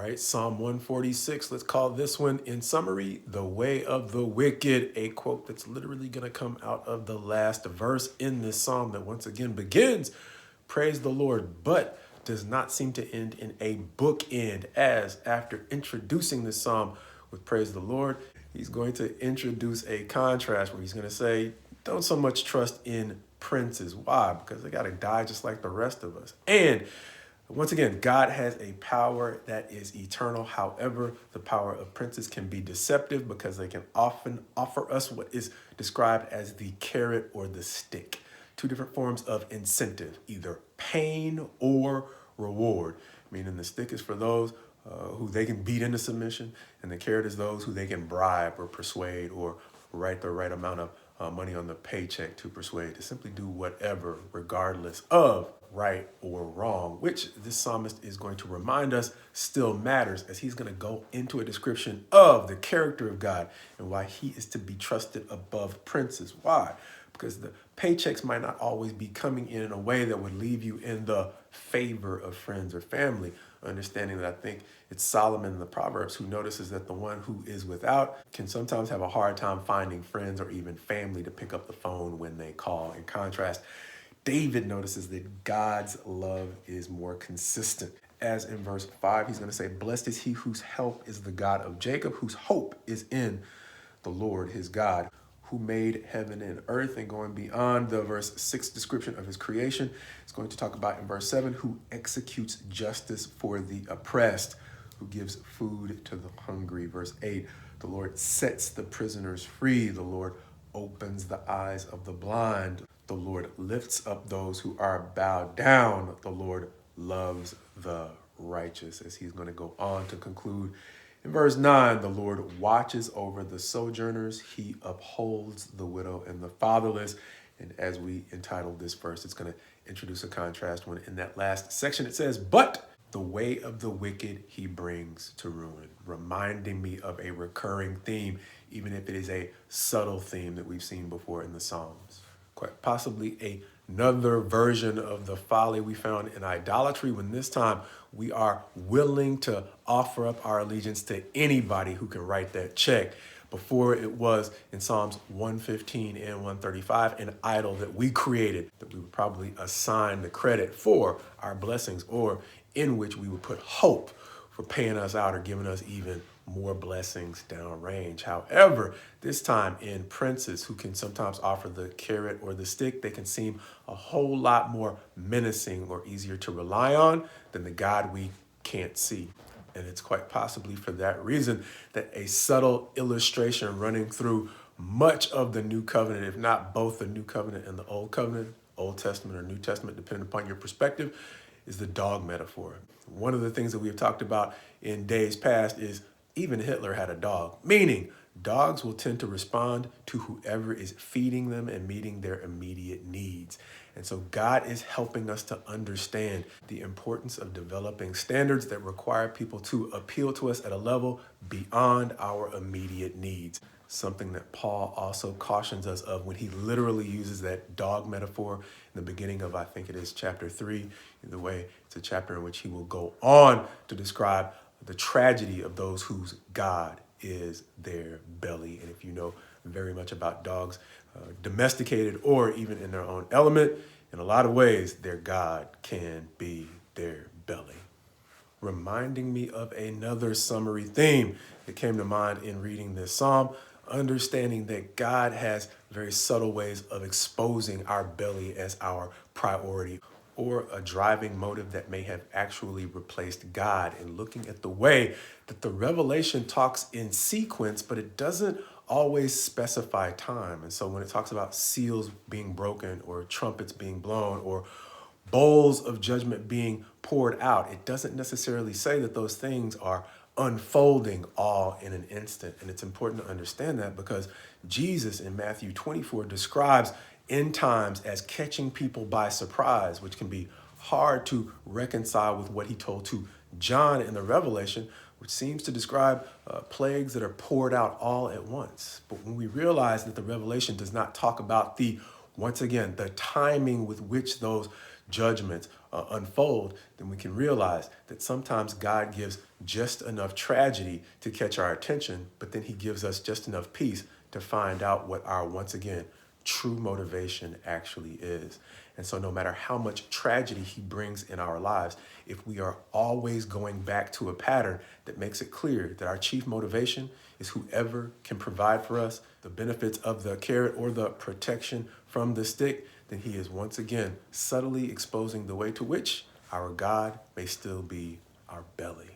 right, Psalm 146, let's call this one, in summary, the way of the wicked, a quote that's literally going to come out of the last verse in this psalm that once again begins, praise the Lord, but does not seem to end in a bookend, as after introducing this psalm with praise the Lord, he's going to introduce a contrast where he's going to say, don't so much trust in princes. Why? Because they got to die just like the rest of us. And once again, God has a power that is eternal. However, the power of princes can be deceptive because they can often offer us what is described as the carrot or the stick. Two different forms of incentive, either pain or reward. Meaning the stick is for those who they can beat into submission, and the carrot is those who they can bribe or persuade or write the right amount of money on the paycheck to persuade to simply do whatever, regardless of right or wrong, which this psalmist is going to remind us still matters, as he's going to go into a description of the character of God and why he is to be trusted above princes. Why? Because the paychecks might not always be coming in a way that would leave you in the favor of friends or family. Understanding that I think it's Solomon in the Proverbs who notices that the one who is without can sometimes have a hard time finding friends or even family to pick up the phone when they call. In contrast, David notices that God's love is more consistent. As in verse 5, he's going to say, blessed is he whose help is the God of Jacob, whose hope is in the Lord his God, who made heaven and earth. And going beyond the verse 6 description of his creation, it's going to talk about in verse 7, who executes justice for the oppressed, who gives food to the hungry. Verse 8, the Lord sets the prisoners free. The Lord opens the eyes of the blind. The Lord lifts up those who are bowed down. The Lord loves the righteous, as he's going to go on to conclude. In verse 9, the Lord watches over the sojourners. He upholds the widow and the fatherless. And as we entitled this verse, it's going to introduce a contrast when in that last section it says, but the way of the wicked he brings to ruin, reminding me of a recurring theme, even if it is a subtle theme that we've seen before in the Psalms. Quite possibly another version of the folly we found in idolatry, when this time we are willing to offer up our allegiance to anybody who can write that check. Before, it was in Psalms 115 and 135, an idol that we created that we would probably assign the credit for our blessings, or in which we would put hope for paying us out or giving us even more blessings downrange. However, this time in princes who can sometimes offer the carrot or the stick, they can seem a whole lot more menacing or easier to rely on than the God we can't see. And it's quite possibly for that reason that a subtle illustration running through much of the New Covenant, if not both the New Covenant and the Old Covenant, Old Testament or New Testament, depending upon your perspective, is the dog metaphor. One of the things that we have talked about in days past is even Hitler had a dog, meaning dogs will tend to respond to whoever is feeding them and meeting their immediate needs. And so God is helping us to understand the importance of developing standards that require people to appeal to us at a level beyond our immediate needs. Something that Paul also cautions us of when he literally uses that dog metaphor in the beginning of, I think it is chapter 3. Either way, it's a chapter in which he will go on to describe the tragedy of those whose God is their belly. And if you know very much about dogs, domesticated or even in their own element, in a lot of ways, their God can be their belly. Reminding me of another summary theme that came to mind in reading this psalm, understanding that God has very subtle ways of exposing our belly as our priority, or a driving motive that may have actually replaced God, and looking at the way that the revelation talks in sequence, but it doesn't always specify time. And so when it talks about seals being broken or trumpets being blown or bowls of judgment being poured out, it doesn't necessarily say that those things are unfolding all in an instant. And it's important to understand that because Jesus in Matthew 24 describes end times as catching people by surprise, which can be hard to reconcile with what he told to John in the Revelation, which seems to describe plagues that are poured out all at once. But when we realize that the Revelation does not talk about once again, the timing with which those judgments unfold, then we can realize that sometimes God gives just enough tragedy to catch our attention, but then he gives us just enough peace to find out what our, once again, true motivation actually is. And so no matter how much tragedy he brings in our lives, if we are always going back to a pattern that makes it clear that our chief motivation is whoever can provide for us the benefits of the carrot or the protection from the stick, then he is once again subtly exposing the way to which our God may still be our belly.